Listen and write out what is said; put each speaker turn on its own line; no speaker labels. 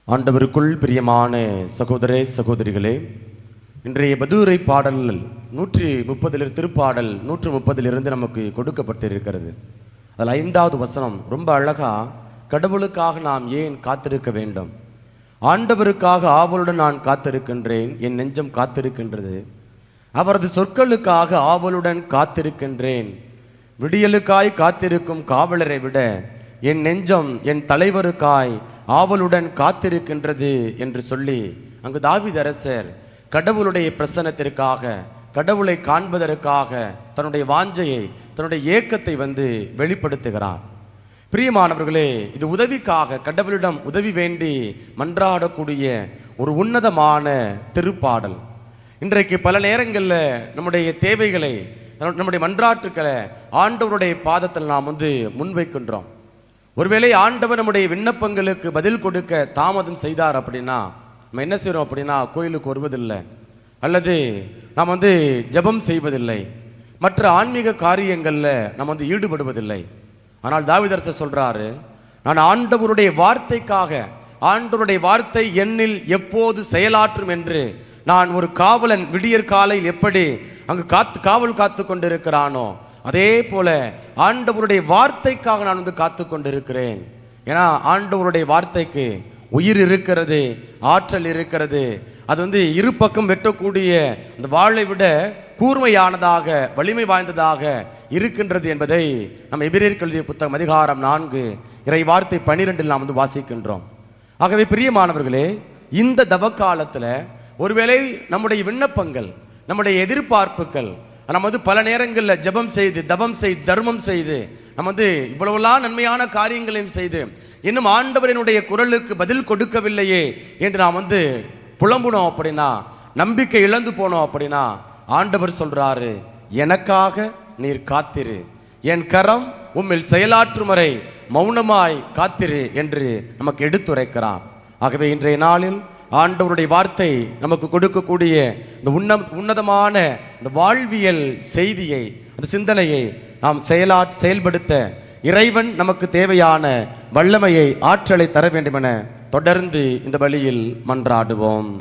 ஆண்டவருக்குள் பிரியமான சகோதரே சகோதரிகளே, இன்றைய பதிலுரை பாடல் 130 திருப்பாடல் 130 நமக்கு கொடுக்கப்பட்டிருக்கிறது. அதில் 5வது வசனம் ரொம்ப அழகா, கடவுளுக்காக நாம் ஏன் காத்திருக்க வேண்டும்? ஆண்டவருக்காக ஆவலுடன் நான் காத்திருக்கின்றேன், என் நெஞ்சம் காத்திருக்கின்றது. அவரது சொற்களுக்காக ஆவலுடன் காத்திருக்கின்றேன். விடியலுக்காய் காத்திருக்கும் காவலரை விட என் நெஞ்சம் என் தலைவருக்காய் ஆவலுடன் காத்திருக்கின்றது என்று சொல்லி அங்கு தாவீது அரசர் கடவுளுடைய பிரசன்னத்திற்காக, கடவுளை காண்பதற்காக தன்னுடைய வாஞ்சையை, தன்னுடைய ஏக்கத்தை வெளிப்படுத்துகிறார். பிரியமானவர்களே, இது உதவிக்காக கடவுளிடம் உதவி வேண்டி மன்றாடக்கூடிய ஒரு உன்னதமான திருப்பாடல். இன்றைக்கு பல நேரங்களில் நம்முடைய தேவைகளை, நம்முடைய மன்றாட்டுக்களை ஆண்டவருடைய பாதத்தில் நாம் முன்வைக்கின்றோம். ஒருவேளை ஆண்டவர் நம்முடைய விண்ணப்பங்களுக்கு பதில் கொடுக்க தாமதம் செய்தார் அப்படின்னா நம்ம என்ன செய்கிறோம் அப்படின்னா, கோயிலுக்கு வருவதில்லை, அல்லது நாம் ஜெபம் செய்வதில்லை, மற்ற ஆன்மீக காரியங்களில் நாம் ஈடுபடுவதில்லை. ஆனால் தாவீது அரசர் சொல்றாரு, நான் ஆண்டவருடைய வார்த்தைக்காக, ஆண்டவருடைய வார்த்தை என்னில் எப்போது செயலாற்றும் என்று நான் ஒரு காவலன் விடியற் காலையில் எப்படி அங்கு காவல் காத்து கொண்டிருக்கிறானோ, அதே போல ஆண்டவருடைய வார்த்தைக்காக நான் காத்து கொண்டிருக்கிறேன். ஏன்னா ஆண்டவருடைய வார்த்தைக்கு உயிர் இருக்கிறது, ஆற்றல் இருக்கிறது. அது இரு பக்கம் வெட்டக்கூடிய அந்த வாளை விட கூர்மையானதாக, வலிமை வாய்ந்ததாக இருக்கின்றது என்பதை நம்ம எபிரேயருக்கு எழுதிய புத்தகம் அதிகாரம் 4 இறை வார்த்தை 12 நாம் வாசிக்கின்றோம். ஆகவே பிரியமானவர்களே, இந்த தவக்காலத்தில் ஒருவேளை நம்முடைய விண்ணப்பங்கள், நம்முடைய எதிர்பார்ப்புகள், நம்ம பல நேரங்களில் ஜெபம் செய்து, தவம் செய்து, தர்மம் செய்து, நம்ம இவ்வளவுலாம் நன்மையான காரியங்களையும் செய்து இன்னும் ஆண்டவரினுடைய குரலுக்கு பதில் கொடுக்கவில்லையே என்று நாம் புலம்புனோம் அப்படின்னா, நம்பிக்கை இழந்து போனோம் அப்படின்னா, ஆண்டவர் சொல்றாரு, எனக்காக நீர் காத்திரு, என் கரம் உம்மில் செயலாற்றும் வரை மௌனமாய் காத்திரு என்று நமக்கு எடுத்துரைக்கிறான். ஆகவே இன்றைய நாளில் ஆண்டவருடைய வார்த்தை நமக்கு கொடுக்கக்கூடிய இந்த உன்னதமான இந்த வாழ்வியல் செய்தியை, அந்த சிந்தனையை நாம் செயல்படுத்த இறைவன் நமக்கு தேவையான வல்லமையை, ஆற்றலை தர வேண்டும் என தொடர்ந்து இந்த வழியில் மன்றாடுவோம்.